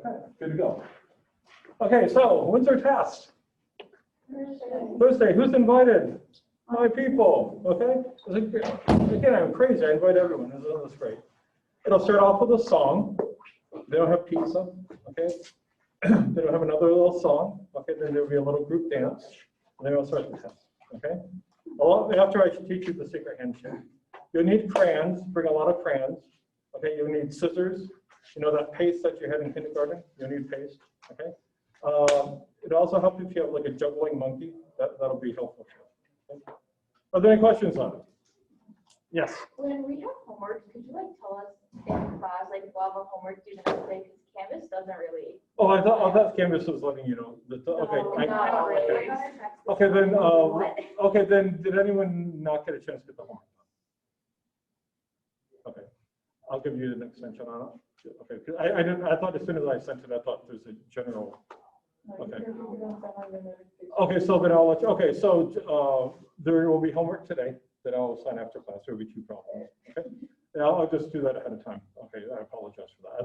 Okay, good to go. Okay, so when's our test? Thursday. Who's invited? 5 people. Okay. Again, I'm crazy. I invite everyone. This is great. It'll start off with a song. They don't have pizza. Okay. They don't have another little song. Okay. Then there'll be a little group dance. And then we'll start the test. Okay. After I teach you the secret handshake, you'll need crayons. Bring a lot of crayons. Okay. You'll need scissors. You know that paste that you had in kindergarten? You'll need paste. Okay. It also helps if you have like a juggling monkey. That'll be helpful too. Okay. Are there any questions on it? Yes. When we have homework, could you like tell us in class like we'll have a homework due the next day because Canvas doesn't really. Oh, I thought Canvas was letting you know. Okay. No, really. Okay, then. Okay, then. Did anyone not get a chance to get the homework? Okay, I'll give you an extension on it. Okay, I didn't. I thought as soon as I sent it, I thought there's a general. Okay. Okay, so then I'll let you. Okay, so there will be homework today that I'll assign after class. There will be 2 problems. Okay, yeah, I'll just do that ahead of time. Okay, I apologize for that. I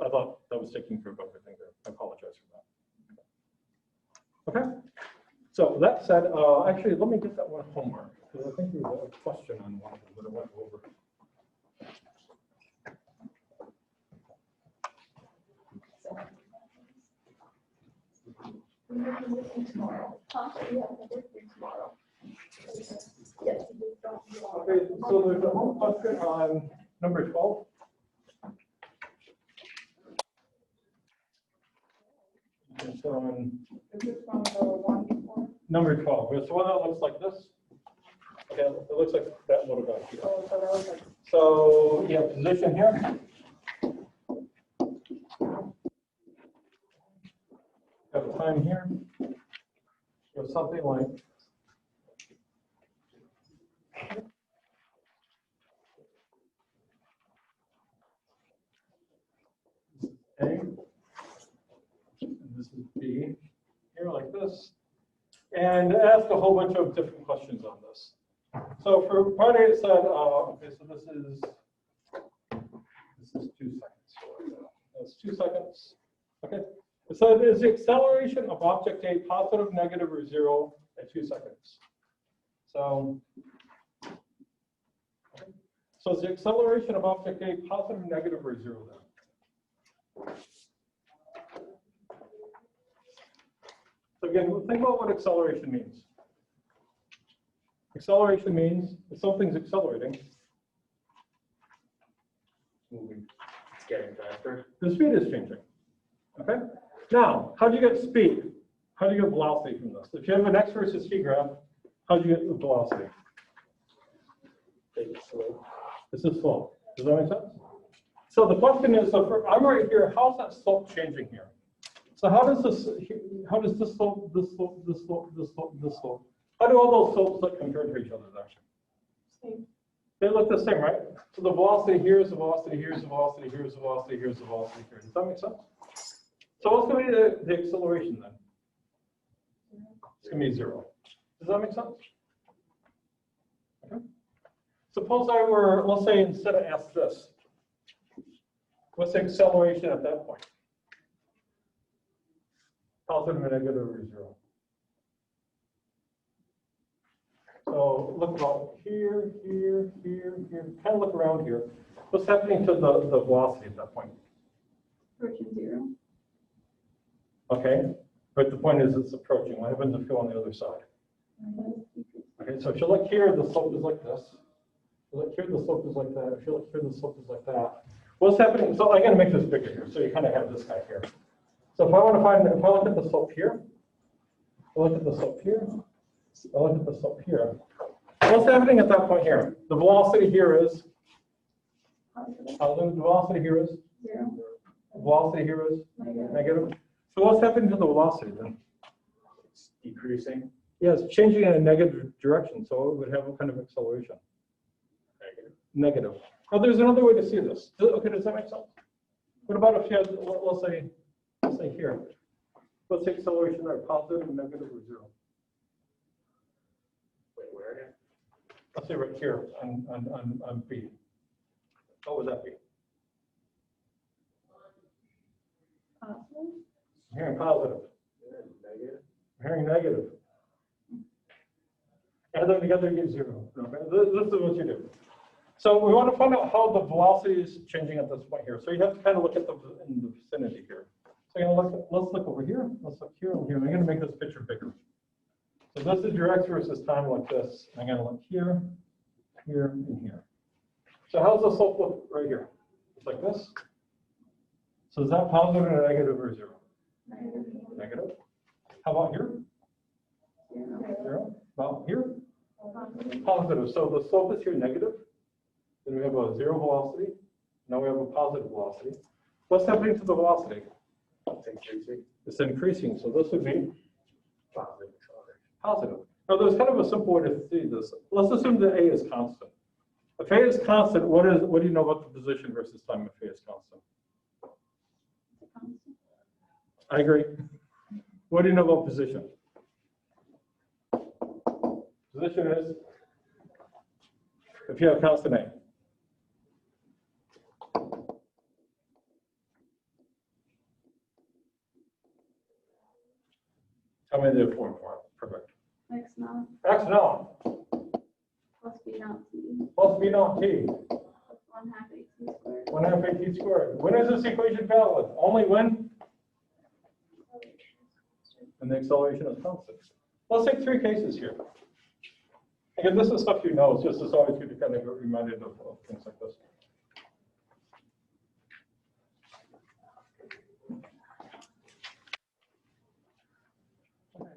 thought that was taking care of everything there. I apologize for that. Okay, so that said, actually, let me get that one homework because I think there was a question on one that I went over. Tomorrow. Tomorrow. Yes. Okay, so there's a whole question on number 12. Okay, so on number 12, there's one that looks like this. Okay, it looks like that little guy here. So you have position here. You have time here. You have something like A, and this is B, here like this, and ask a whole bunch of different questions on this. So for part A, it said, okay, so this is 2 seconds. That's 2 seconds. Okay. It said, is the acceleration of object A positive, negative, or 0 at 2 seconds? So is the acceleration of object A positive, negative, or 0 then? So again, think about what acceleration means. Acceleration means if something's accelerating, moving, it's getting faster. The speed is changing. Okay? Now, how do you get speed? How do you get velocity from this? If you have an x versus t graph, how do you get the velocity? This is slope. Does that make sense? So the question is, so I'm right here, how's that slope changing here? So how does this slope, this slope, this slope, this slope, this slope, how do all those slopes look compared to each other there? Same. They look the same, right? So the velocity here is the velocity, here's the velocity, here's the velocity, here's the velocity here. Does that make sense? So what's going to be the acceleration then? It's going to be 0. Does that make sense? Okay. Suppose I were, let's say instead of ask this, what's the acceleration at that point? Positive, negative, or 0. So look about here, here, here, here. Kind of look around here. What's happening to the velocity at that point? Approaching 0. Okay, but the point is it's approaching. What happens if you go on the other side? Okay, so if you look here, the slope is like this. If you look here, the slope is like that. If you look here, the slope is like that. What's happening? So I'm going to make this bigger here. So you kind of have this guy here. So if I want to find, if I look at the slope here, I look at the slope here, I look at the slope here. What's happening at that point here? The velocity here is, the velocity here is 0. The velocity here is negative. So what's happening to the velocity then? It's decreasing. Yeah, it's changing in a negative direction, so it would have a kind of acceleration. Negative. Oh, there's another way to see this. Okay, does that make sense? What about if you had, let's say here. What's the acceleration there? Positive, negative, or 0? Wait, where again? Let's say right here on B. What would that be? I'm hearing positive. Negative. I'm hearing negative. Add them together, you get 0. Okay? This is what you do. So we want to find out how the velocity is changing at this point here. So you have to kind of look at in the vicinity here. So let's look over here. Let's look here and here. I'm going to make this picture bigger. So this is your x versus time like this. I'm going to look here, here, and here. So how's the slope look right here? It's like this. So is that positive or negative or 0? Negative. How about here? 0. About here? Positive. So the slope is here negative. Then we have a 0 velocity. Now we have a positive velocity. What's happening to the velocity? It's increasing. It's increasing. So this would be Positive. positive. Now there's kind of a simple way to see this. Let's assume that A is constant. If A is constant, what do you know about the position versus time if A is constant? I agree. What do you know about position? Position is if you have constant A. Tell me the form for it. Perfect. X naught X naught plus B naught T plus B naught T. plus 1/2 AT squared. 1/2 AT squared. When is this equation valid? Only when? When the acceleration is constant. Let's take 3 cases here. Again, this is stuff you know. It's just it's always good to kind of get reminded of things like this.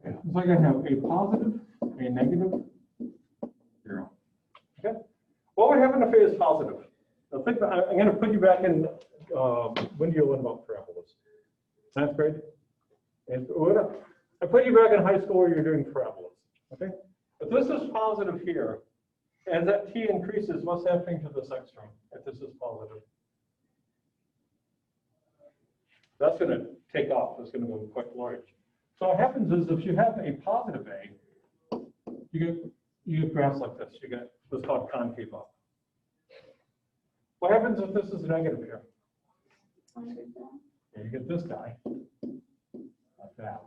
So I'm going to have a positive, a negative, 0. Okay. What would happen if A is positive? Now think about, I'm going to put you back in when do you learn about parabolas? 10th grade? And I put you back in high school where you're doing parabolas. Okay. If this is positive here, as that t increases, what's happening to this x term if this is positive? That's going to take off. It's going to go quite large. So what happens is if you have a positive A, you get graphs like this. You get what's called concave up. What happens if this is negative here? Yeah, you get this guy like that.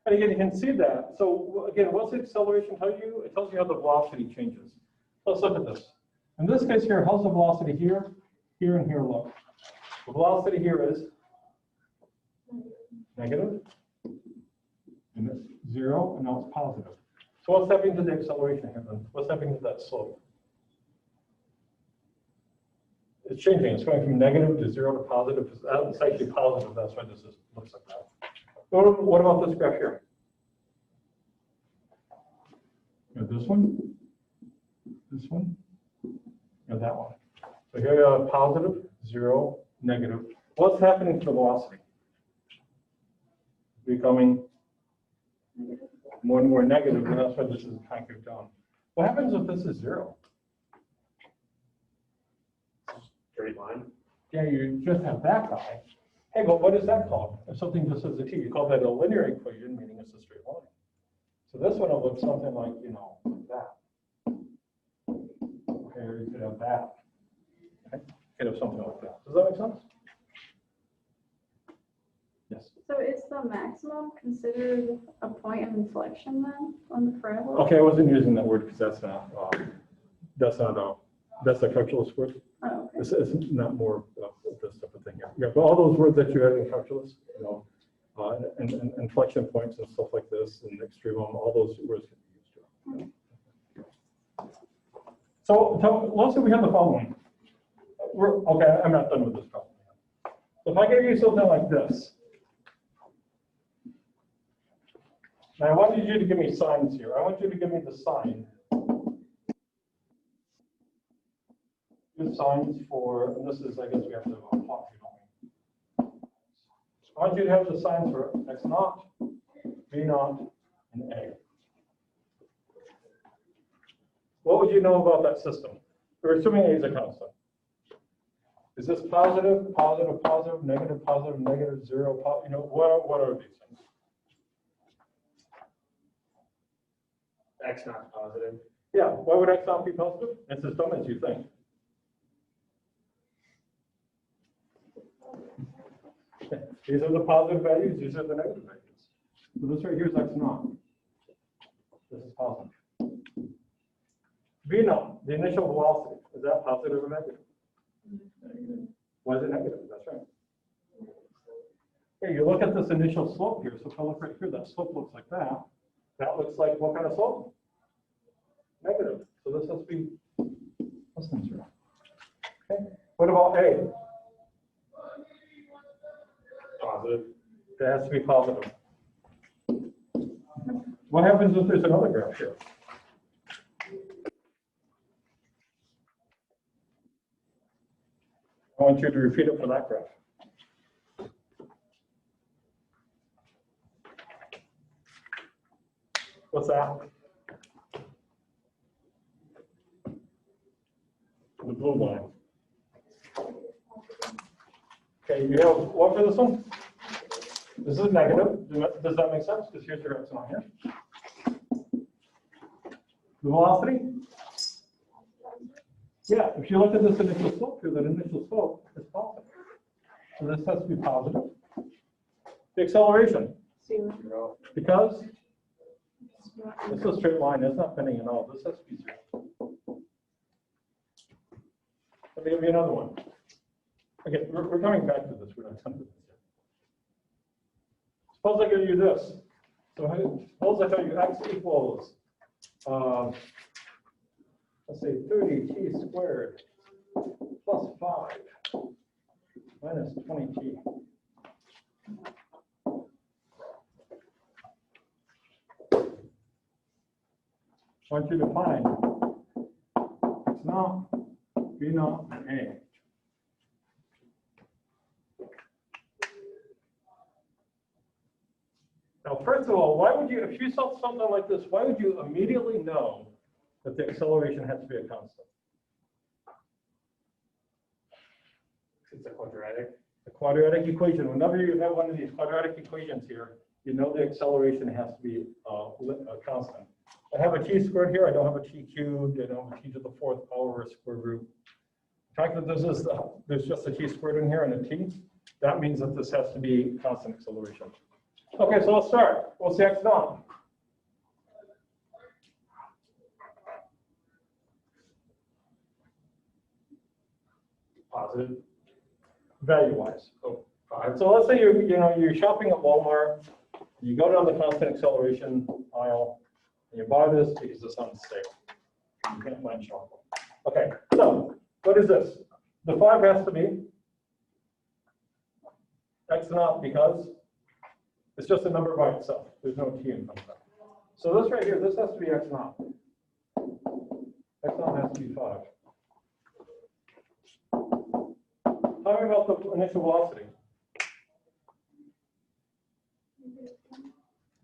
And again, you can see that. So again, what's the acceleration tell you? It tells you how the velocity changes. Let's look at this. In this case here, how's the velocity here, here, and here look? The velocity here is negative, and it's 0, and now it's positive. So what's happening to the acceleration here then? What's happening to that slope? It's changing. It's going from negative to 0 to positive. It's actually positive. That's why this looks like that. What about this graph here? You have this one, and that one. So here you have positive, 0, negative. What's happening to the velocity? Becoming more and more negative, and that's why this is concave down. What happens if this is 0? Straight line. Yeah, you just have that guy. Hey, but what is that called? If something just has a t, you call that a linear equation, meaning it's a straight line. So this one will look something like, like that. Okay, or you could have that. Okay, you could have something like that. Does that make sense? Yes. So is the maximum considered a point of inflection then on the parabola? Okay, I wasn't using that word because that's a calculus word. Oh, okay. It's not more of this type of thing here. Yeah, but all those words that you had in calculus, and inflection points and stuff like this, and extremum, all those words can be used to. So let's say we have the following. Okay, I'm not done with this problem. So if I give you something like this, now I wanted you to give me signs here. I want you to give me the sign. Good signs for, and this is, I guess we have to plot here, don't we? I want you to have the signs for x naught, b naught, and a. What would you know about that system? We're assuming a is a constant. Is this positive, positive, positive, negative, positive, negative, 0, what are these things? X not positive. Yeah, why would x not be positive? It's as dumb as you think. These are the positive values, these are the negative values. So this right here is x naught. This is positive. V naught, the initial velocity, is that positive or negative? Negative. Why is it negative? That's right. Okay, you look at this initial slope here. So if I look right here, that slope looks like that. That looks like what kind of slope? Negative. So this has to be less than 0. Okay. What about A? Positive. That has to be positive. What happens if there's another graph here? I want you to repeat it for that graph. What's that? The blue line. Okay, you have what for this one? This is negative. Does that make sense? Because here's your epsilon here. The velocity? Yeah, if you look at this initial slope here, that initial slope is positive. So this has to be positive. The acceleration? 0. Because this is a straight line. It's not bending at all. This has to be 0. Let me give you another one. Okay, we're coming back to this. We're not done with this yet. Suppose I give you this. So suppose I tell you x equals, let's say 30t squared plus 5 minus 20t. I want you to find x naught, b naught, and a. Now, first of all, why would you, if you saw something like this, why would you immediately know that the acceleration has to be a constant? It's a quadratic. The quadratic equation, whenever you have one of these quadratic equations here, you know the acceleration has to be a constant. I have a t squared here, I don't have a t cubed, I don't have a t to the 4th power or square root. The fact that there's just a t squared in here and a t, that means that this has to be constant acceleration. Okay, so let's start. What's the x naught? Positive. Value-wise. Oh, 5. So let's say you're shopping at Walmart, you go down the constant acceleration aisle, and you buy this because it's unstable. You can't find chocolate. Okay, so what is this? The 5 has to be x naught because it's just a number by itself. There's no t in front of that. So this right here, this has to be x naught. X naught has to be 5. Tell me about the initial velocity.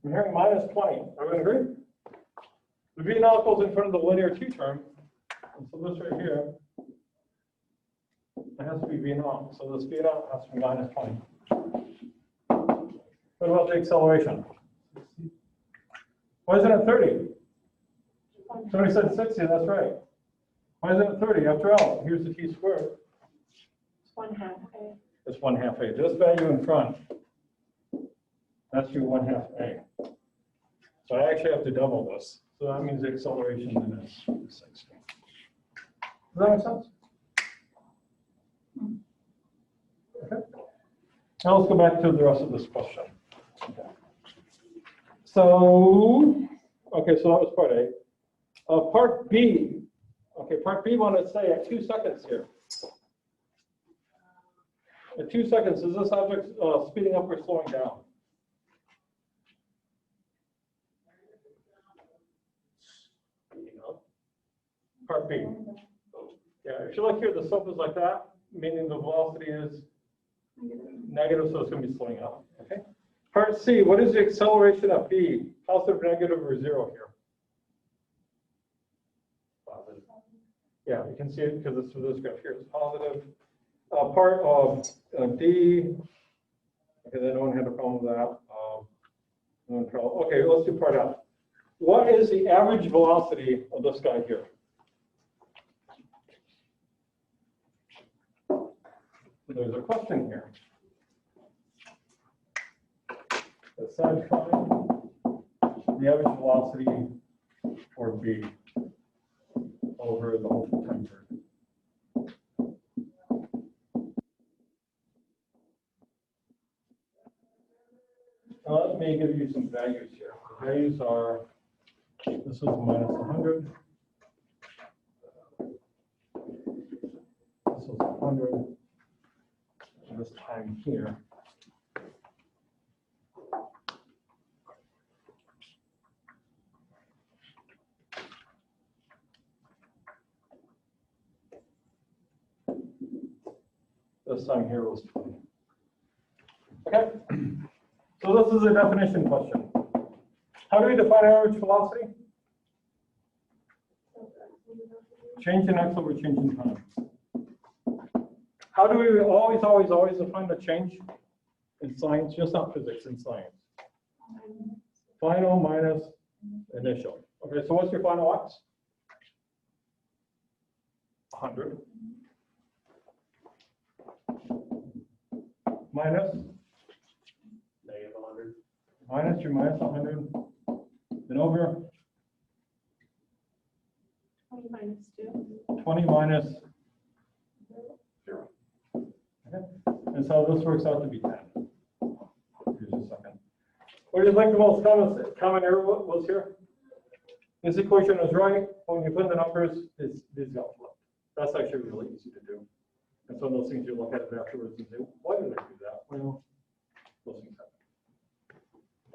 I'm hearing minus 20. Everyone agree? The v naught goes in front of the linear t term. And so this right here, it has to be v naught. So this v naught has to be minus 20. What about the acceleration? Why isn't it 30? Somebody said 60, that's right. Why isn't it 30? After all, here's the t squared. It's 1/2 a. It's 1/2 a. This value in front, that's your 1/2 a. So I actually have to double this. So that means the acceleration then is 60. Does that make sense? Okay. Now let's go back to the rest of this question. Okay. So, okay, so that was part A. Part B. Okay, part B wanted to say at 2 seconds here. At 2 seconds, is this object speeding up or slowing down? Part B. Yeah, if you look here, the slope is like that, meaning the velocity is negative, so it's going to be slowing up. Okay. Part C, what is the acceleration of B? Positive, negative, or 0 here? Positive. Yeah, you can see it because it's through this graph here. It's positive. Part of D. Okay, then no one had a problem with that. No one problem. Okay, let's do part F. What is the average velocity of this guy here? There's a question here. Decide find the average velocity for B over the whole time period. Now, let me give you some values here. The values are, this is minus 100. This is 100. And this time here. This time here was 20. Okay, so this is a definition question. How do we define average velocity? Change in x over change in time. How do we always define the change in science? Just not physics, in science. Final minus initial. Okay, so what's your final x? 100. Minus, Negative 100. minus your minus 100, then over 20 minus 2. 20 minus 0. Okay, and so this works out to be 10. Here's a second. What do you think the most common error was here? This equation is right. When you put in the numbers, these got flipped. That's actually really easy to do. And so those things you look at it afterwards and say, why did I do that? Well, those things happen.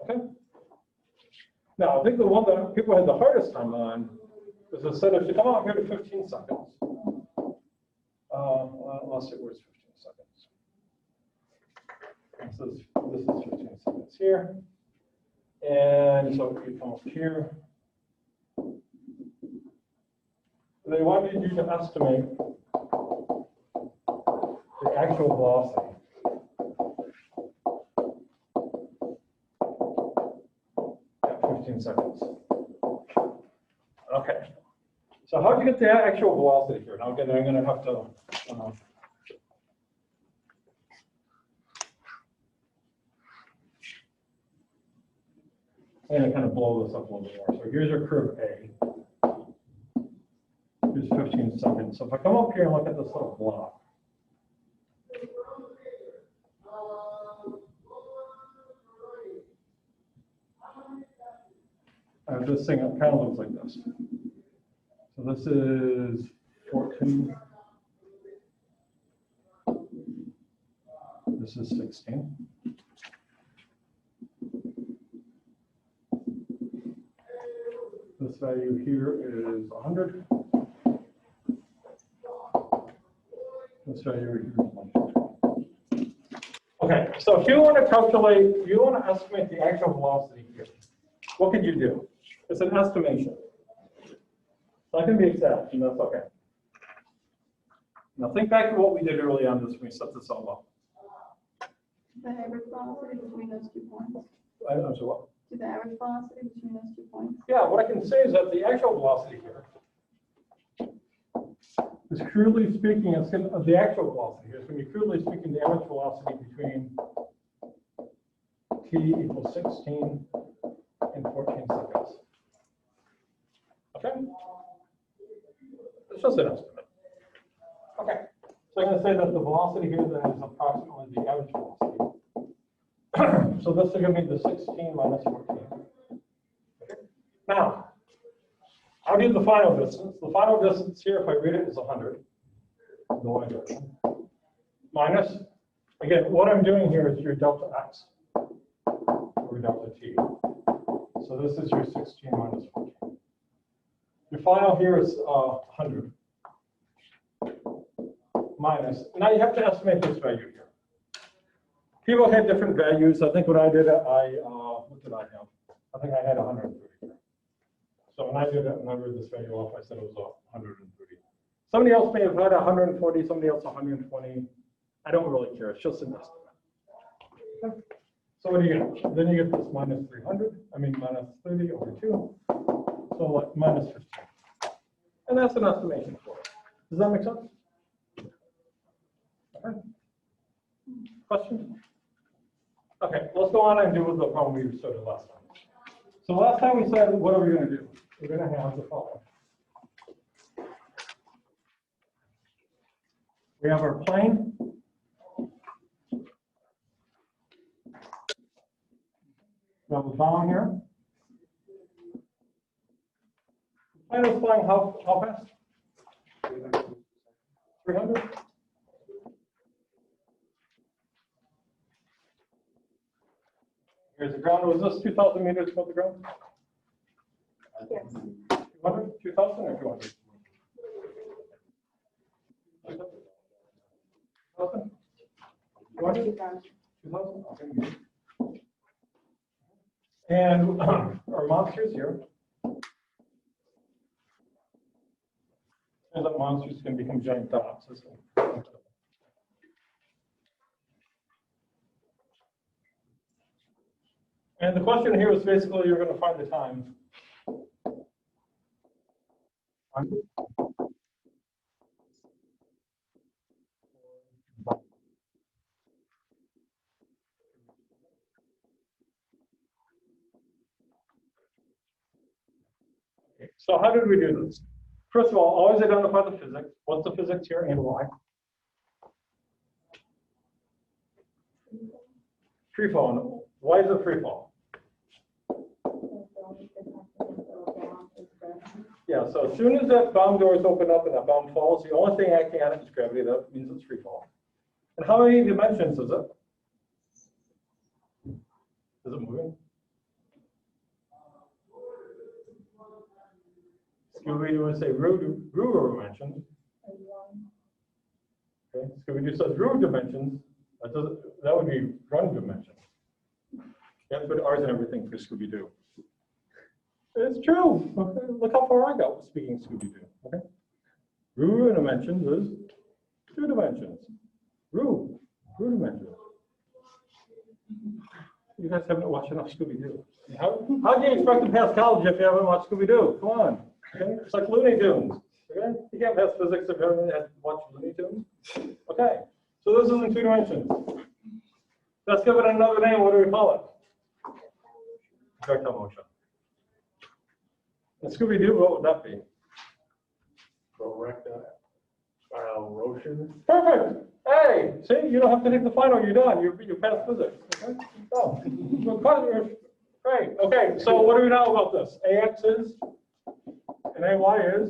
Okay. Now, I think the one that people had the hardest time on is instead of, if you come out here to 15 seconds, let's see, where's 15 seconds? This is 15 seconds here. And so you come up here. They wanted you to estimate the actual velocity. At 15 seconds. Okay. So how do you get the actual velocity here? Now again, I'm going to have to I'm going to kind of blow this up a little bit more. So here's your curve A. Here's 15 seconds. So if I come up here and look at this little block, this thing kind of looks like this. So this is 14. This is 16. This value here is 100. This value here is 100. Okay, so if you want to calculate, you want to estimate the actual velocity here, what could you do? It's an estimation. It's not going to be exact, and that's okay. Now think back to what we did early on this when we set this all up. The average velocity between those 2 points. I'm sorry, what? To the average velocity between those 2 points. Yeah, what I can say is that the actual velocity here is crudely speaking, it's going to, the actual velocity here is going to be crudely speaking the average velocity between t equals 16 and 14 seconds. Okay? It's just an estimate. Okay. So I'm going to say that the velocity here then is approximately the average velocity. So this is going to be the 16 minus 14. Okay. Now, how do you do the final distance? The final distance here, if I read it, is 100. The y direction. Minus, again, what I'm doing here is your delta x over delta t. So this is your 16 minus 14. Your final here is 100. Minus, now you have to estimate this value here. People had different values. I think when I did it, what did I have? I think I had 130 here. So when I did it, when I read this value off, I said it was 130. Somebody else may have had 140, somebody else 120. I don't really care. It's just an estimate. Okay. So what do you get? Then you get this minus 300. I mean minus 30 over 2. So like minus 15. And that's an estimation for it. Does that make sense? Okay. Question? Okay, let's go on and do the problem we started last time. So last time we said, what are we going to do? We're going to have the following. We have our plane. We have a bomb here. The plane is flying how fast? 300? Here's the ground. Was this 2,000 meters above the ground? Yes. 200? 2,000 or 200? 2,000? 200? 2,000? Okay. And our monsters here. And that monsters can become giant dots. And the question here is basically you're going to find the time. Okay, so how did we do this? First of all, always identify the physics. What's the physics here and why? Free fall. Why is it free fall? Yeah, so as soon as that bomb doors open up and that bomb falls, the only thing acting on it is gravity. That means it's free fall. And how many dimensions is it? Is it moving? Scooby-Doo would say Roo dimensions. Okay, Scooby-Doo says Roo dimensions. That would be run dimensions. You have to put R's and everything for Scooby-Doo. It's true. Okay, look how far I got with speaking Scooby-Doo. Okay, Roo dimensions is 2 dimensions. Roo dimensions. You guys haven't watched enough Scooby-Doo. How do you expect to pass college if you haven't watched Scooby-Doo? Come on. Okay? It's like Looney Tunes. Okay? You can't pass physics if you haven't watched Looney Tunes. Okay. So this is in 2 dimensions. Let's give it another name. What do we call it? Projectile motion. And Scooby-Doo, what would that be? Projectile motion. Perfect. Hey, see, you don't have to take the final. You're done. You passed physics. Okay. So, great. Okay. So what do we know about this? AX is and AY is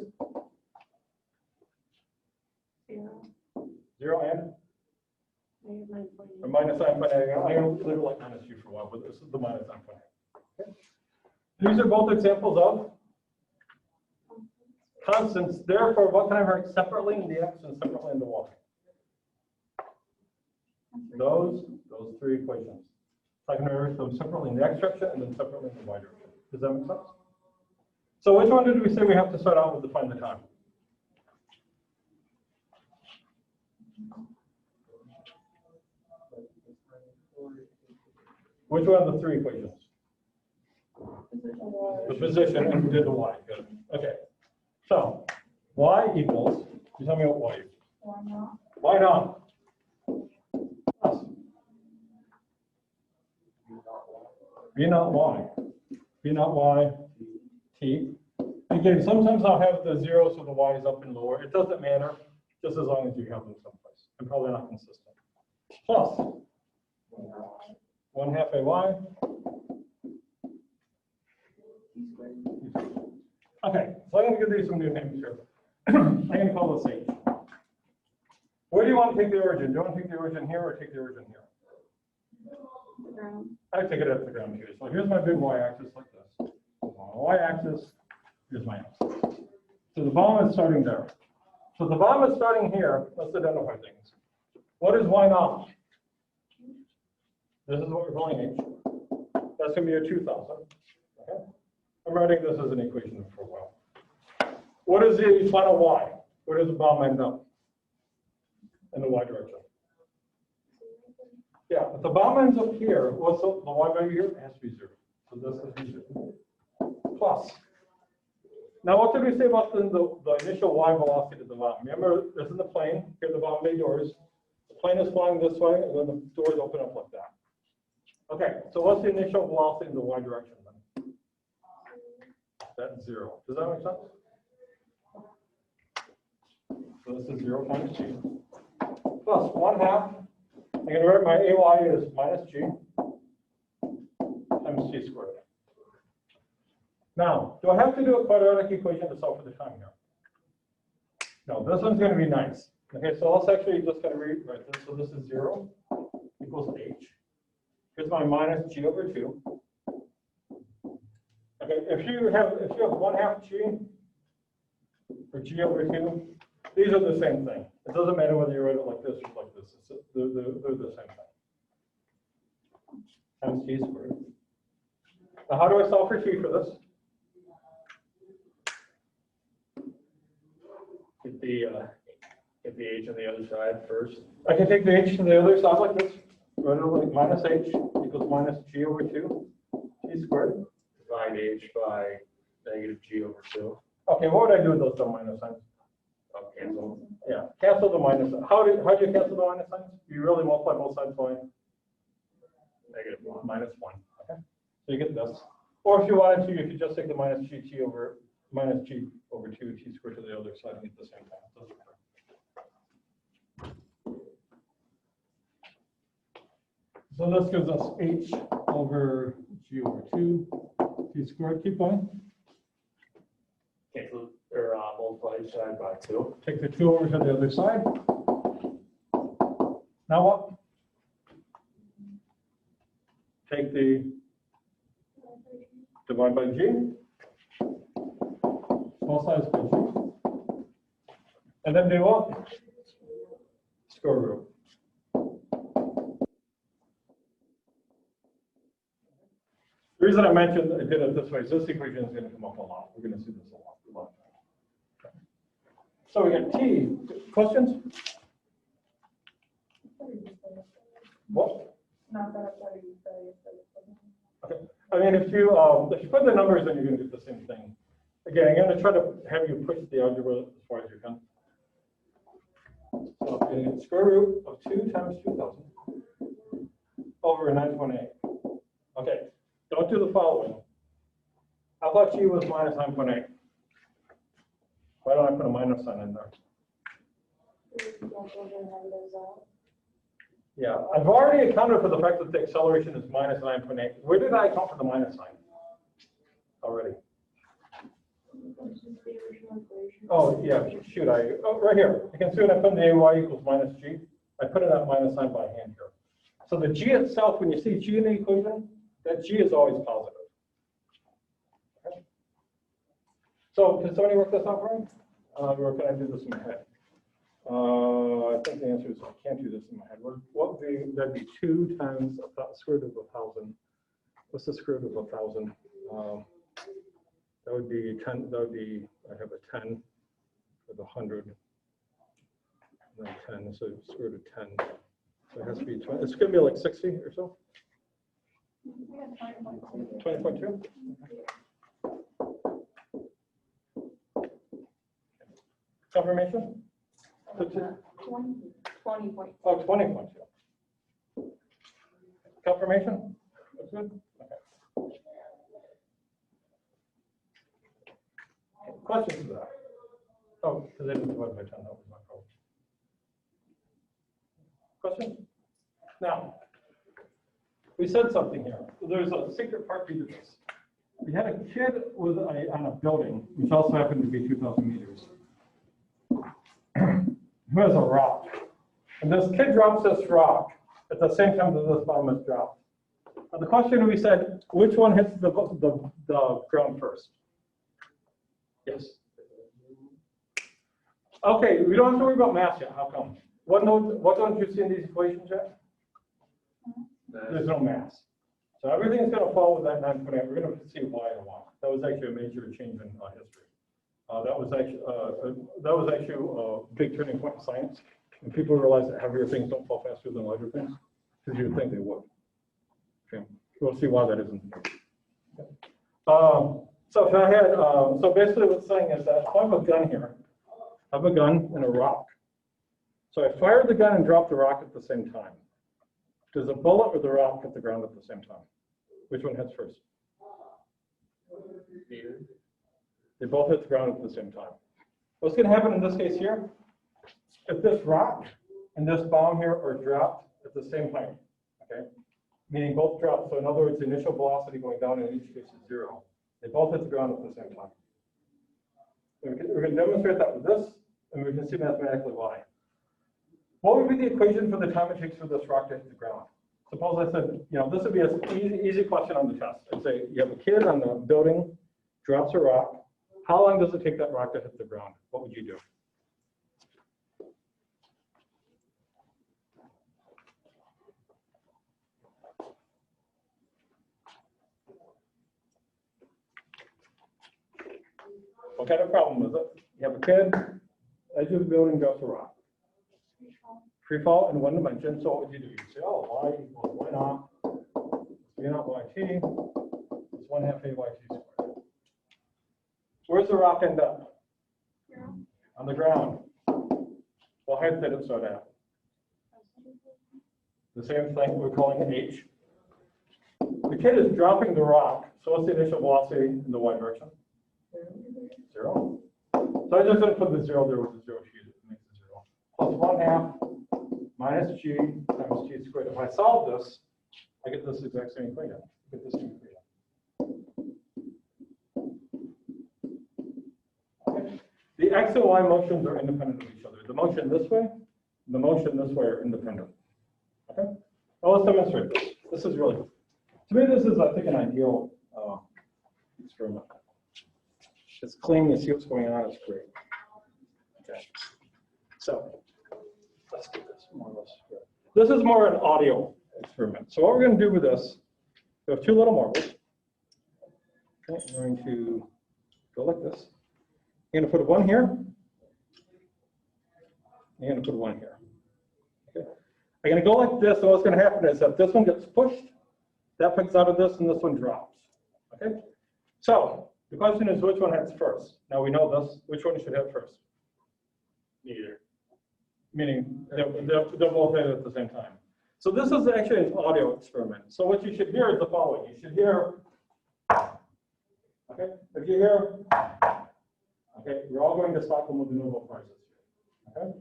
0 and or minus 9.8. I'm going to leave it like minus u for a while, but this is the minus 9.8. Okay. These are both examples of constants. Therefore, what can I write separately in the x and separately in the y? Those 3 equations. So I can write them separately in the x direction and then separately in the y direction. Does that make sense? So which one did we say we have to start out with to find the time? Which one of the 3 equations? The position, and we did the y. Good. Okay. So y equals, you tell me what y is. Why not? Yes. B not y. B not y, t. Again, sometimes I'll have the 0 so the y is up and lower. It doesn't matter, just as long as you have them someplace. I'm probably not consistent. Plus 1/2 ay. Okay, so I'm going to give these some new names here. I'm going to call this h. Where do you want to take the origin? Do you want to take the origin here or take the origin here? I take it at the ground here. So here's my big y-axis like this. My y-axis, here's my x. So the bomb is starting there. So the bomb is starting here. Let's identify things. What is y naught? This is what we're calling h. That's going to be a 2,000. Okay. I'm writing this as an equation for a while. What is the final y? Where does the bomb end up? In the y direction. Yeah, if the bomb ends up here, what's the y value here? It has to be 0. So this has to be 0. Plus. Now, what did we say about the initial y velocity of the bomb? Remember, this is the plane. Here are the bomb bay doors. The plane is flying this way, and then the doors open up like that. Okay, so what's the initial velocity in the y direction then? That's 0. Does that make sense? So this is 0 times g. Plus 1/2. I'm going to write my ay is minus g times g squared. Now, do I have to do a quadratic equation to solve for the time here? No, this one's going to be nice. Okay, so let's actually just kind of rewrite this. So this is 0 equals h. Here's my minus g over 2. Okay, if you have 1/2 g or g over 2, these are the same thing. It doesn't matter whether you write it like this or like this. They're the same thing. Times g squared. Now, how do I solve for t for this? Get the h on the other side first. I can take the h to the other side like this. Write it like minus h equals minus g over 2 g squared. Divide h by negative g over 2. Okay, what would I do with those double minus signs? I'll cancel. Yeah, cancel the minus. How do you cancel the minus signs? You really multiply both sides by Negative 1. minus 1. Okay, so you get this. Or if you wanted to, you could just take the minus g over 2 t squared to the other side and get the same thing. Doesn't matter. So this gives us h over g over 2 t squared. Keep going. Cancel or multiply each side by 2. Take the 2 over to the other side. Now what? Take the divide by g. Both sides by g. And then do what? Square root. The reason I mentioned I did it this way is this equation is going to come up a lot. We're going to see this a lot. Okay. So we got t. Questions? What? Okay. I mean, if you put the numbers in, you're going to do the same thing. Again, I'm going to try to have you push the algebra as far as you can. So I'm going to get square root of 2 times 2,000 over 9.8. Okay. Don't do the following. I thought g was minus 9.8. Why don't I put a minus sign in there? Yeah, I've already accounted for the fact that the acceleration is minus 9.8. Where did I account for the minus sign? Already. Oh, yeah, shoot, right here. You can see when I put in the ay equals minus g, I put in that minus sign by hand here. So the g itself, when you see g in the equation, that g is always positive. Okay. So can somebody work this out for me? Or can I do this in my head? I think the answer is I can't do this in my head. What would be, that'd be 2 times square root of 1,000. What's the square root of 1,000? That would be 10. That would be, I have a 10 with 100, and then 10. So square root of 10. So it has to be 20. It's going to be like 60 or so. 20.2. Confirmation? 20.2. Oh, 20.2. Confirmation? That's good? Okay. Questions to that? Oh, because they didn't divide by 10, that was my problem. Questions? Now, we said something here. There's a secret part to this. We had a kid on a building, which also happened to be 2,000 meters, who has a rock. And this kid drops this rock at the same time that this bomb is dropped. Now the question we said, which one hits the ground first? Yes. Okay, we don't have to worry about mass yet. How come? What don't you see in these equations yet? There's no mass. So everything's going to fall with that 9.8. We're going to see why and why. That was actually a major change in history. That was actually a big turning point in science. And people realized that heavier things don't fall faster than lighter things, because you'd think they would. Okay. We'll see why that isn't. Okay. So if I had, so basically what's saying is that if I have a gun here, I have a gun and a rock. So I fire the gun and drop the rock at the same time. Does a bullet or the rock hit the ground at the same time? Which one hits first? Neither. They both hit the ground at the same time. What's going to happen in this case here? If this rock and this bomb here are dropped at the same time, okay? Meaning both drop. So in other words, the initial velocity going down in each case is 0. They both hit the ground at the same time. We're going to demonstrate that with this, and we can see mathematically why. What would be the equation for the time it takes for this rock to hit the ground? Suppose I said, this would be an easy question on the test. I'd say you have a kid on the building, drops a rock. How long does it take that rock to hit the ground? What would you do? What kind of problem is it? You have a kid, edge of the building, drops a rock. Free fall in one dimension, so what would you do? You'd say, oh, y equals y naught, v naught yt, is 1/2 a yt squared. Where's the rock end up? On the ground. What height did it start at? The same thing we're calling h. The kid is dropping the rock, so what's the initial velocity in the y direction? 0. So I just didn't put the 0 there with the 0 sheet. It makes it 0. Plus 1/2 minus g times g squared. If I solve this, I get this exact same equation. I get this same equation. Okay. The x and y motions are independent of each other. The motion this way, and the motion this way are independent. Okay. Well, let's demonstrate this. This is really, to me, this is, I think, an ideal experiment. It's clean. You see what's going on. It's great. Okay. So let's do this more or less. This is more an audio experiment. So what we're going to do with this, we have 2 little marbles. Okay, I'm going to go like this. You're going to put one here. You're going to put one here. Okay. I'm going to go like this, and what's going to happen is that this one gets pushed, that picks out of this, and this one drops. Okay. So the question is, which one hits first? Now we know this. Which one should hit first? Neither. Meaning they'll both hit at the same time. So this is actually an audio experiment. So what you should hear is the following. You should hear, okay, if you hear, okay, we're all going to Stockholm with the Nobel Prizes here, okay?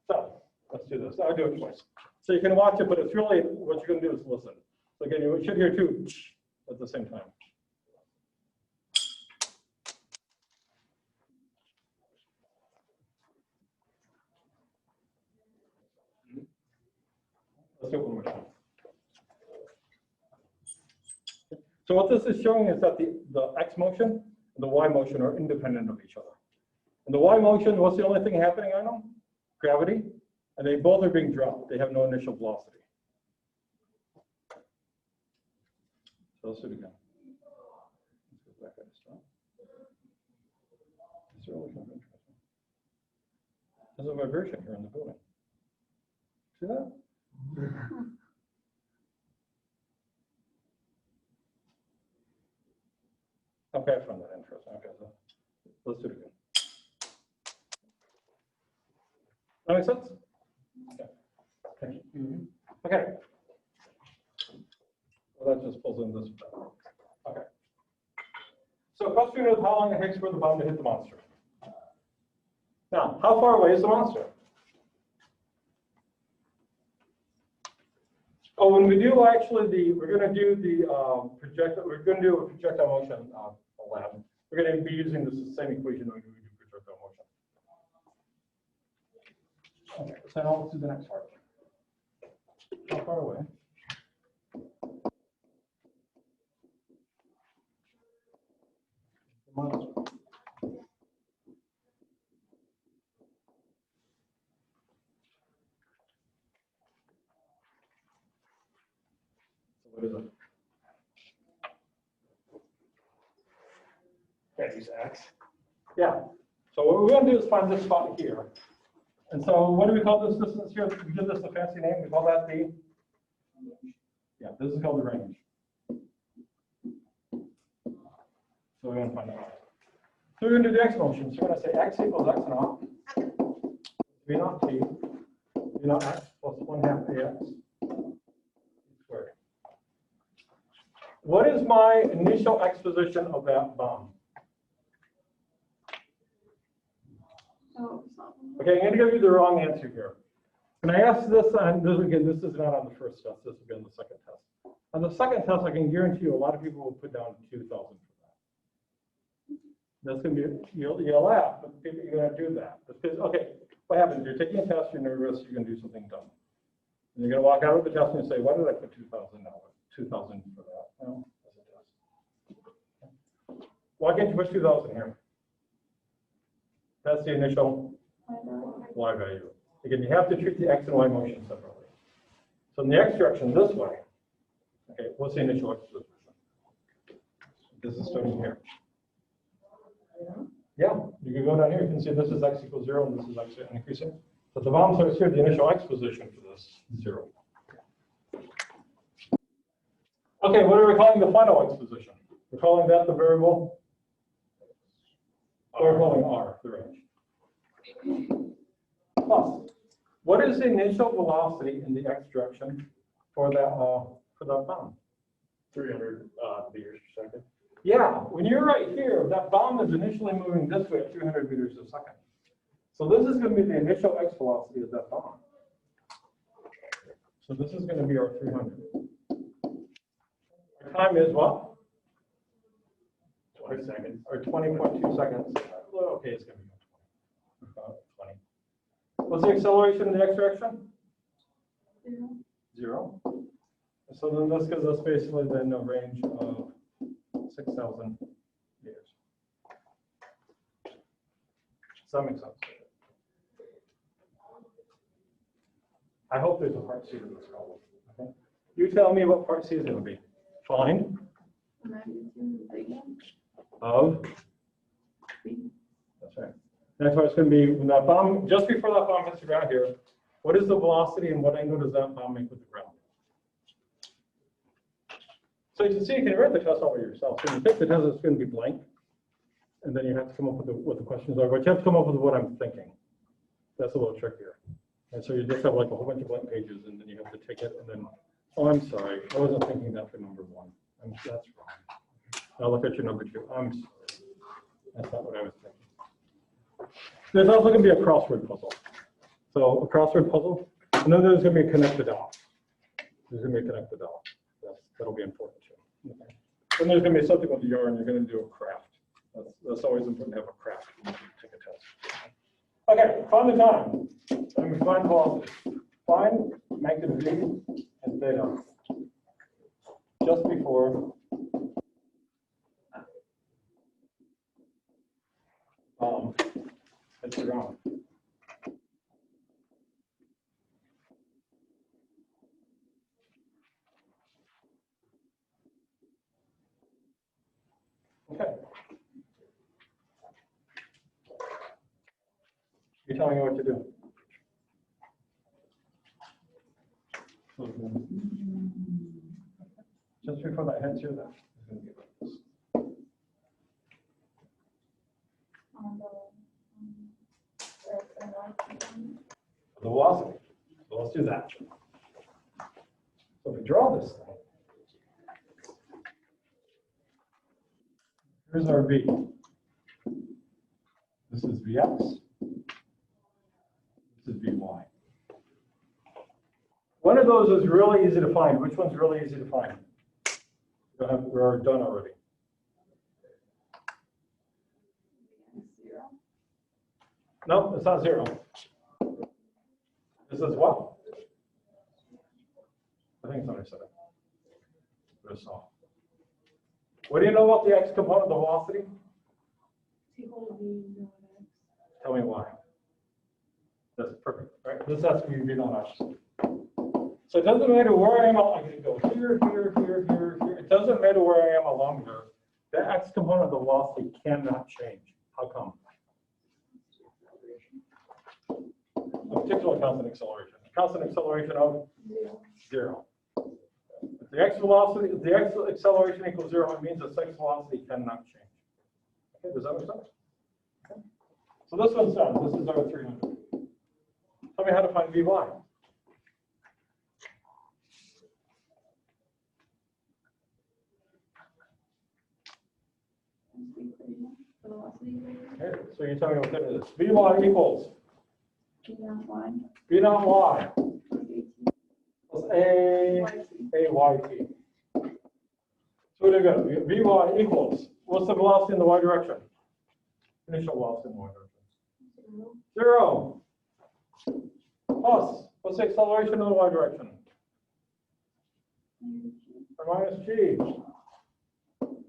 So let's do this. I'll do it twice. So you can watch it, but it's really, what you're going to do is listen. So again, you should hear 2 at the same time. Let's do it one more time. So what this is showing is that the x motion and the y motion are independent of each other. And the y motion, what's the only thing happening on them? Gravity. And they both are being dropped. They have no initial velocity. So let's do it again. Let's go back at the start. It's really kind of interesting. There's a vibration here in the building. See that? Okay, I found that interesting. Okay, so let's do it again. That makes sense? Okay. Thank you. Okay. Well, that just pulls in this. Okay. So question is how long it takes for the bomb to hit the monster. Now, how far away is the monster? Oh, when we do actually we're going to do the we're going to do a projectile motion lab. We're going to be using this same equation when we do projectile motion. Okay, so now let's do the next part. How far away? The monster. What is it? Can't use X. Yeah. So what we're going to do is find this spot here. And so what do we call this distance here? We give this a fancy name. We call that the, yeah, this is called the range. So we're going to find out. So we're going to do the x motion. So we're going to say x equals x naught, v naught t, v naught x plus 1/2 ax What is my initial exposition of that bomb? Oh, something. Okay, I'm going to give you the wrong answer here. When I ask this, and this again, this is not on the first test, this will be on the second test. On the second test, I can guarantee you a lot of people will put down 2,000 for that. That's going to be, you'll laugh, but people are going to do that. Because, okay, what happens? You're taking a test, you're nervous, you're going to do something dumb. And you're going to walk out of the test and say, why did I put $2,000 for that? Well, that's a test. Why can't you put 2,000 here? That's the initial y value. Again, you have to treat the x and y motion separately. So in the x direction, this way, okay, what's the initial x position? This is starting here. Yeah, you can go down here, you can see this is x equals 0, and this is x increasing. But the bomb starts here, the initial x position for this is 0. Okay, what are we calling the final x position? We're calling that the variable, or we're calling r, the range. Plus, what is the initial velocity in the x direction for that bomb? 300 meters per second. Yeah, when you're right here, that bomb is initially moving this way at 300 meters a second. So this is going to be the initial x velocity of that bomb. So this is going to be our 300. Our time is what? 20 seconds. Or 20.2 seconds. Well, okay, it's going to be 20. What's the acceleration in the x direction? 0. So then this gives us basically then a range of 6,000 meters. Does that make sense? I hope there's a part C to this problem. Okay? You tell me what part C is going to be. Find of. That's right. Next one is going to be when that bomb, just before that bomb hits the ground here, what is the velocity and what angle does that bomb make with the ground? So you can see, you can write the test all by yourself. So when you take the test, it's going to be blank. And then you have to come up with what the questions are. But you have to come up with what I'm thinking. That's a little trickier. And so you just have like a whole bunch of blank pages, and then you have to take it, and then, oh, I'm sorry, I wasn't thinking that for number 1. That's wrong. I'll look at your number 2. I'm sorry. That's not what I was thinking. There's also going to be a crossword puzzle. So a crossword puzzle, and then there's going to be a connect the dots. There's going to be a connect the dots. That'll be important too. Okay. Then there's going to be something with the yarn. You're going to do a craft. That's always important to have a craft when you take a test. Okay, find the time. And we find velocity. Find magnitude V and theta just before it's the ground. Okay. You're telling me what to do. Just before that hits you, then it's going to be like this. The velocity. So let's do that. So if we draw this thing, here's our V. This is Vx. This is Vy. One of those is really easy to find. Which one's really easy to find? We're done already. No, it's not 0. This is what? I think somebody said it. There's some. What do you know about the x component of the velocity? Tell me why. That's perfect, right? This has to be V on x. So it doesn't matter where I am. I can go here, here, here, here, here. It doesn't matter where I am along there. The x component of the velocity cannot change. How come? A particular constant acceleration. A constant acceleration of 0. If the x velocity, if the x acceleration equals 0, it means the x velocity cannot change. Okay, does that make sense? Okay. So this one's done. This is our 300. Tell me how to find Vy. velocity. Okay, so you tell me what that is. Vy equals V naught y V naught y plus plus AYT. So what do you got? Vy equals, what's the velocity in the y direction? Initial velocity in the y direction. 0. Plus, what's the acceleration in the y direction? Or minus g.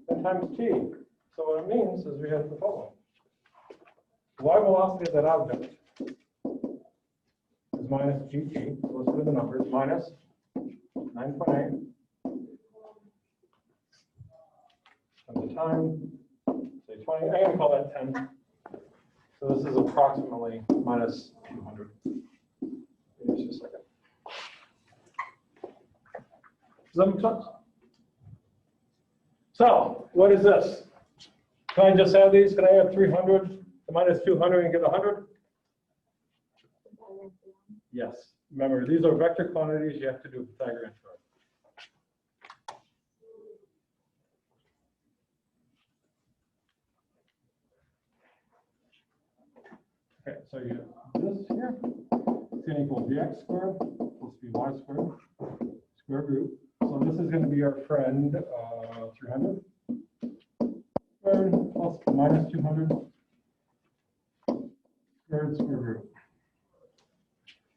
And times t. So what it means is we have the following. Y velocity of that object is minus gt. So let's do the numbers. Minus 9.8 times the time, say 20. I'm going to call that 10. So this is approximately minus 200. Give me just a second. Does that make sense? So what is this? Can I just add these? Can I add 300 to minus 200 and get 100? Yes. Remember, these are vector quantities. You have to do a Pythagorean theorem. Okay, so you have this here. It's going to equal vx squared plus vy squared, square root. So this is going to be our friend 300 squared plus minus 200 squared square root.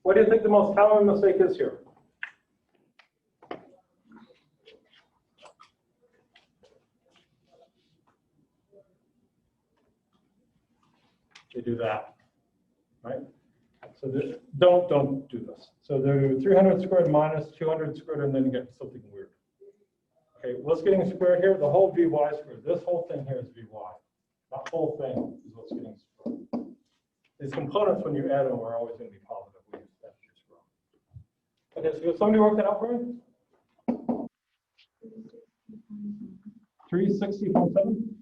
What do you think the most common mistake is here? They do that, right? So don't do this. So they're 300 squared minus 200 squared, and then you get something weird. Okay, what's getting squared here? The whole Vy squared. This whole thing here is Vy. That whole thing is what's getting squared. These components, when you add them, are always going to be positive. We use that to square. Okay, so can somebody work that out for me? 360.7?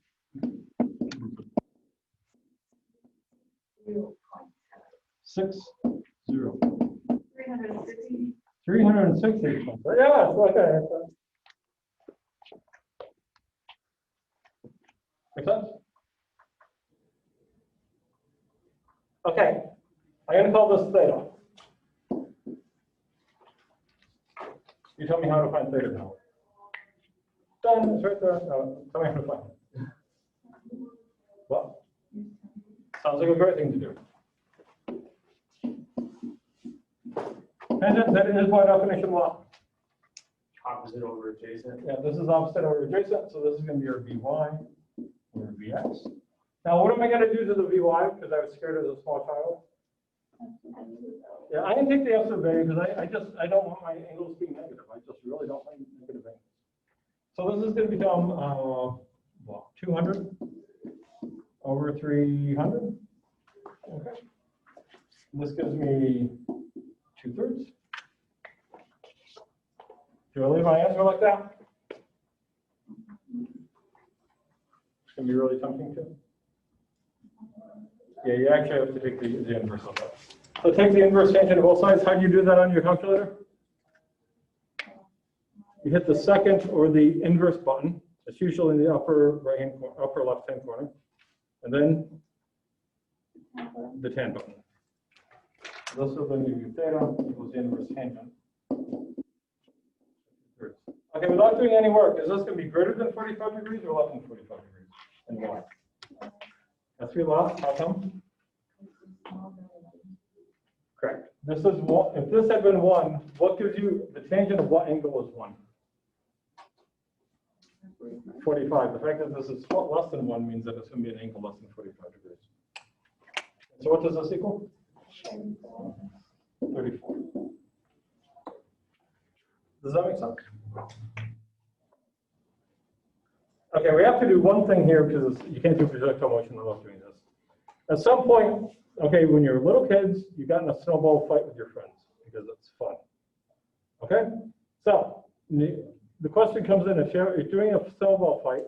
6, 0. 360. 360. Yeah, okay. Make sense? Okay, I'm going to call this theta. You tell me how to find theta now. Done, it's right there. Tell me how to find it. Well, sounds like a great thing to do. And that is by definition law. Opposite over adjacent. Yeah, this is opposite over adjacent, so this is going to be your Vy over Vx. Now, what am I going to do to the Vy? Because I was scared as a small child. Yeah, I can take the S of A because I don't want my angles being negative. I just really don't like negative angles. So this is going to become 200 over 300. Okay. This gives me 2/3. Do I leave my answer like that? It's going to be really tempting too. Yeah, you actually have to take the inverse of that. So take the inverse tangent of both sides. How do you do that on your calculator? You hit the second or the inverse button. It's usually in the upper left-hand corner. And then the tan button. This is when you do theta equals the inverse tangent. Okay, without doing any work, is this going to be greater than 45 degrees or less than 45 degrees? And why? That's your last. How come? Correct. This is one. If this had been 1, what gives you the tangent of what angle is 1? 45. The fact that this is less than 1 means that it's going to be an angle less than 45 degrees. So what does this equal? 34. Does that make sense? Okay, we have to do one thing here because you can't do projectile motion without doing this. At some point, okay, when you're little kids, you got in a snowball fight with your friends because it's fun. Okay? So, the question comes in, if you're doing a snowball fight,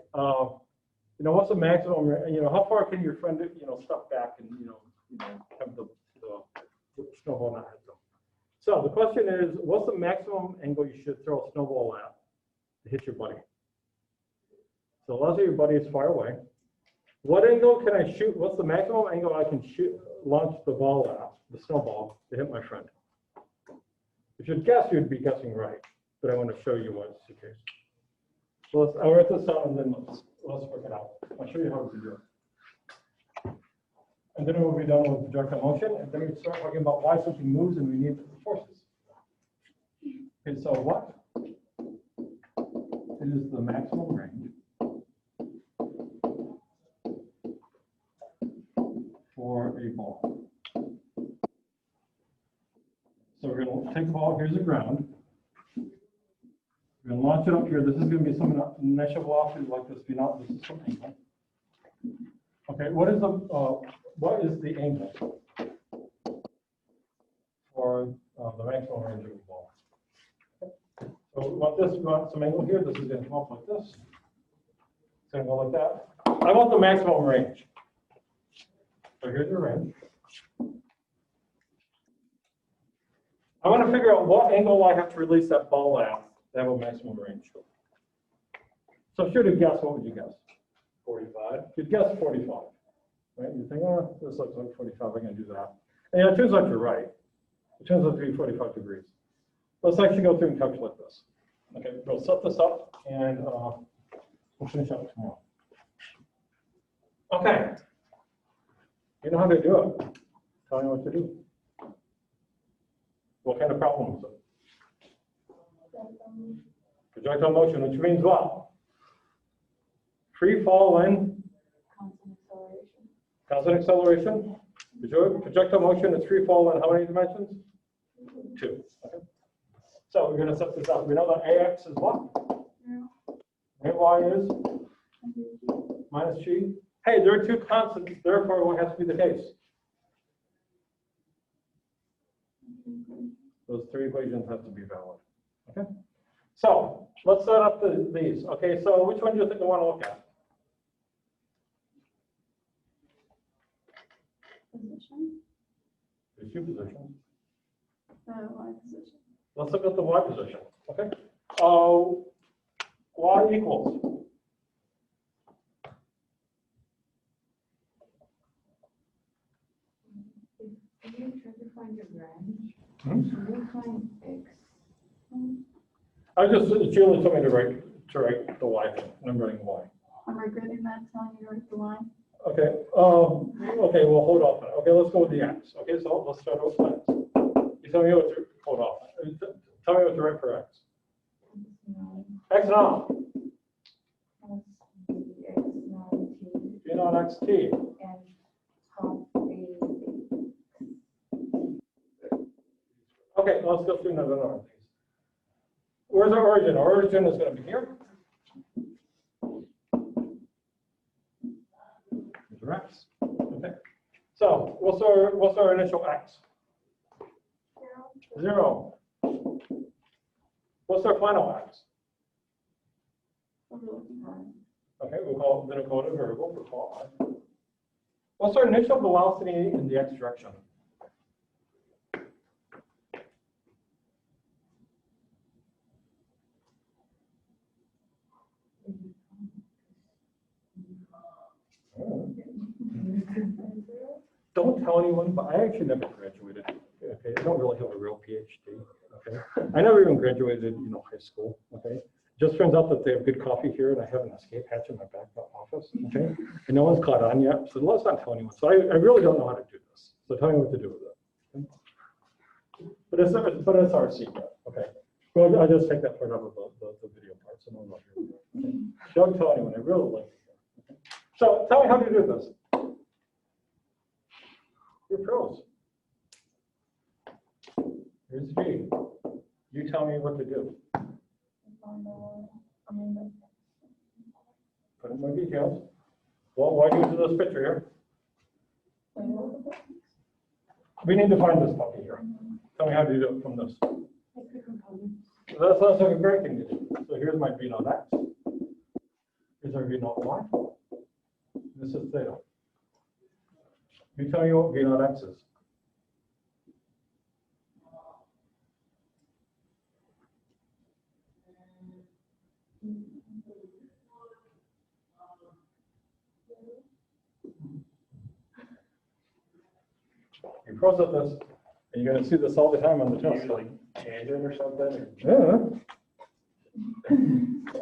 what's the maximum, how far can your friend, step back and, have the snowball not hit them? So the question is, what's the maximum angle you should throw a snowball at to hit your buddy? So let's say your buddy is far away. What angle can I shoot? What's the maximum angle I can shoot, launch the ball at, the snowball, to hit my friend? If you'd guess, you'd be guessing right, but I want to show you what's the case. So I'll write this down and then let's work it out. I'll show you how to do it. And then we'll be done with projectile motion, and then we start talking about why something moves and we need forces. Okay, so what is the maximum range for a ball? So we're going to take the ball, here's the ground. We're going to launch it up here. This is going to be some initial velocity like this. This is some angle. Okay, what is the angle for the maximum range of the ball? So we want some angle here. This is going to come up like this. It's going to go like that. I want the maximum range. So here's the range. I want to figure out what angle I have to release that ball at to have a maximum range. So if you were to guess, what would you guess? 45. You'd guess 45, right? You think, oh, this looks like 45, I can do that. And yeah, it turns out you're right. It turns out to be 45 degrees. Let's actually go through and calculate this. Okay, we'll set this up and we'll finish up tomorrow. Okay. You know how to do it. Tell me what to do. What kind of problem is it? Projectile motion, which means what? Free fall and constant acceleration. Projectile motion is free fall in how many dimensions? 2. Okay. So we're going to set this up. We know that AX is what? AY is minus G. Hey, there are 2 constants, therefore what has to be the case? Those 3 equations have to be valid. Okay. So let's set up these. Okay, so which one do you think I want to look at? Position, There's 2 positions. Y position. Let's look at the Y position. Okay. Y equals. If you try to find your range, Hmm? should you find X? Julie told me to write the Y thing, and I'm writing Y. I'm regretting that, telling you to write the line. Okay, okay, well, hold off. Okay, let's go with the X. Okay, so let's start with X. You tell me what to, hold off. Tell me what to write for X. X naught. X naught T V naught X T. and half A. Okay, let's go through another one of these. Where's our origin? Our origin is going to be here. Here's our X. Okay. So what's our initial X? 0. What's our final X? Okay, then we'll call it a variable. We'll call it I. What's our initial velocity in the X direction? Don't tell anyone, but I actually never graduated. Okay, I don't really have a real PhD. Okay, I never even graduated, high school. Okay, just turns out that they have good coffee here, and I have an escape hatch in my back office. Okay, and no one's caught on yet, so let's not tell anyone. So I really don't know how to do this. So tell me what to do with it. Okay? But it's our secret. Okay, well I'll just take that part out of the video part, so no one will hear it. Okay? Don't tell anyone. I really like it. Okay? So tell me how to do this. You're pros. Here's G. You tell me what to do. Put in more details. Well, why do you do this picture here? We need to find this puppy here. Tell me how to do it from this. That sounds like a great thing to do. So here's my V naught X. Here's our V naught Y. This is theta. You tell me what V naught X is. be frozen at this, and you're gonna see this all the time on the test. Usually tangent or something, Yeah.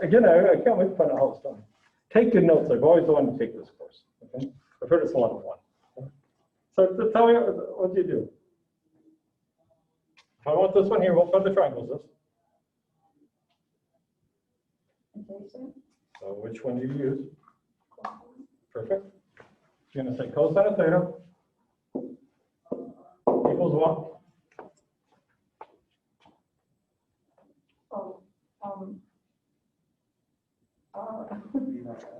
Again, I can't wait to find out how it's done. Take good notes. I've always wanted to take this course. Okay, I've heard it's a lot of fun. So tell me, what do you do? If I want this one here, what part of the triangle is this? So which one do you use? Perfect. You're gonna say cosine of theta equals what?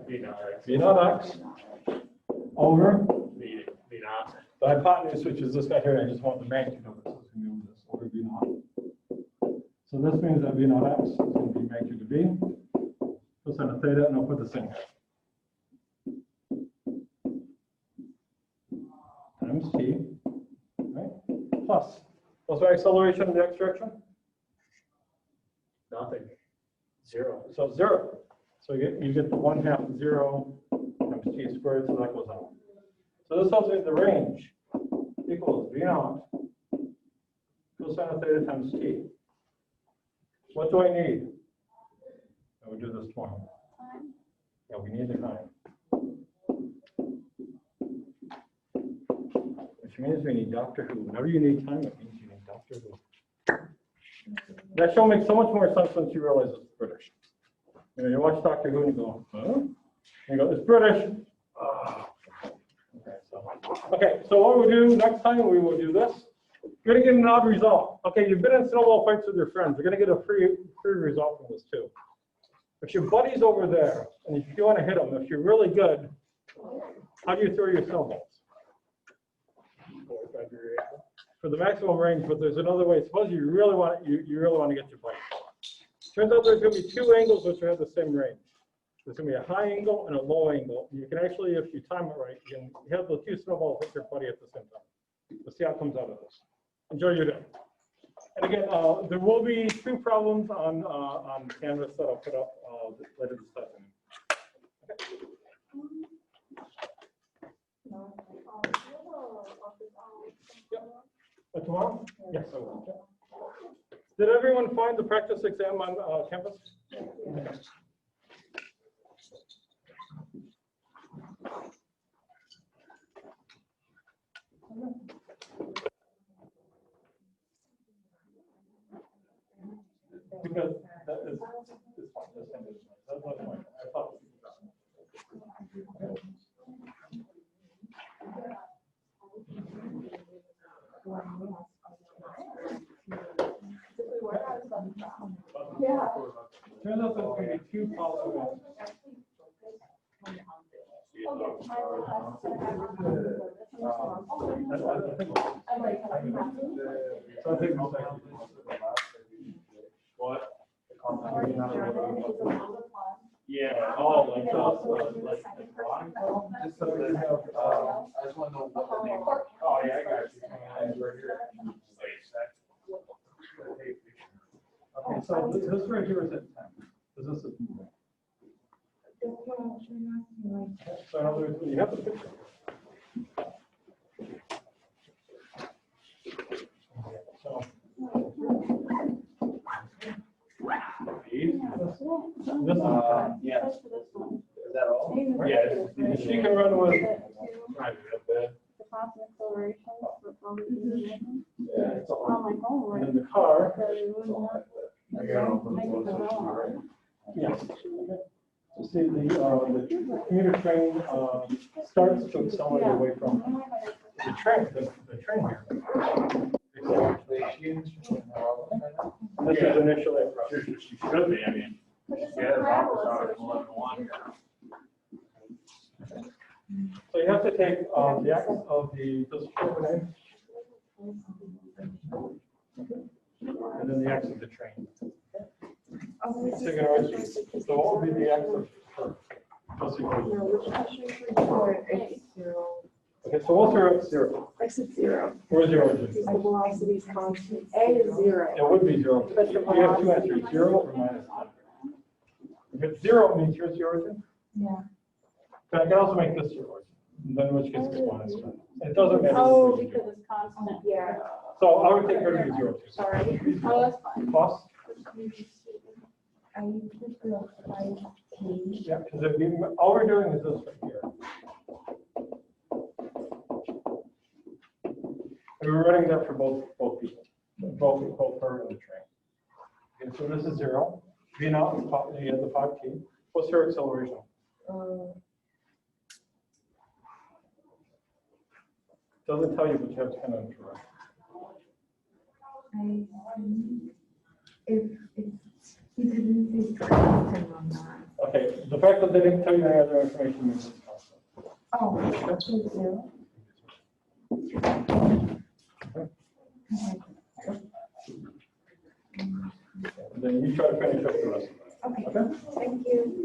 V naught X. V naught x over V naught. the hypotenuse, which is this guy here. I just want the magnitude of it, so it's gonna be over this over V naught. So this means that V naught x is gonna be magnitude of V. Cosine of theta, and I'll put this in here. Times t, right? Plus, what's my acceleration in the x direction? Nothing. 0. So 0. So you get the 1/2 0 times t squared, so that goes out. So this tells me the range equals V naught cosine of theta times t. What do I need? And we'll do this tomorrow. Time. Yeah, we need the time. Which means we need Doctor Who. Whenever you need time, it means you need Doctor Who. That show makes so much more sense once you realize it's British. You know, you watch Doctor Who and you go, huh? And you go, it's British. Oh. Okay, so what we'll do next time, we will do this. You're gonna get an odd result. Okay, you've been in snowball fights with your friends. You're gonna get a free result from this too. If your buddy's over there, and if you want to hit him, if you're really good, how do you throw your snowballs? 45 degree angle. For the maximum range, but there's another way. Suppose you really want to get your buddy. Turns out there's going to be two angles which have the same range. There's going to be a high angle and a low angle. You can actually, if you time it right, you can have the two snowballs hit your buddy at the same time. We'll see how it comes out of this. Enjoy your day. And again, there will be 2 problems on Canvas that I'll put up later this afternoon. Yep. Tomorrow? Yes, I will. Did everyone find the practice exam on Canvas? Okay. Because that is fine. That's fine. I thought. Yeah. Turns out there's going to be 2 possible. So I think most likely. What? Yeah. Oh, like Just so we have, I just want to know what the name is. Oh, yeah, I got you. Right here. Okay, so this right here is at 10. This is at 10. So in other words, you have the picture. So. This one. Yes. Is that all? Yes, she can run with. Right, yeah, The constant acceleration. Yeah, it's all. On my phone, And right? then the car. I got all. Yes. You see, the commuter train starts to accelerate away from the train here. This is initially. She should be, I mean. Yeah, So you have to take the axis of the name, and then the axis of the train. So you can always, so what would be the axis of Okay, so what's your x0? X is 0. Where's your origin? The velocity is constant. A is 0. It would be 0. But the You have 2 answers, 0 or minus 10. If it's 0, it means here's your origin. Yeah. But I can also make this your origin. Then in which case it's minus 10. It doesn't matter. Oh, because it's constant. Yeah. So I would take her to be 0 too. Sorry. Oh, that's fine. Plus, I put the 5K. yeah, because if we, all we're doing is this right here. And we're running that for both people, both her and the train. Okay, so this is 0. V naught is you have the 5T. What's her acceleration? Doesn't tell you, but you have to kind of interact. I think if he didn't say constant on that. Okay, the fact that they didn't tell you any other information means it's constant. Oh, that's 0. Then you try to finish up the rest of it. Okay, Okay? thank you.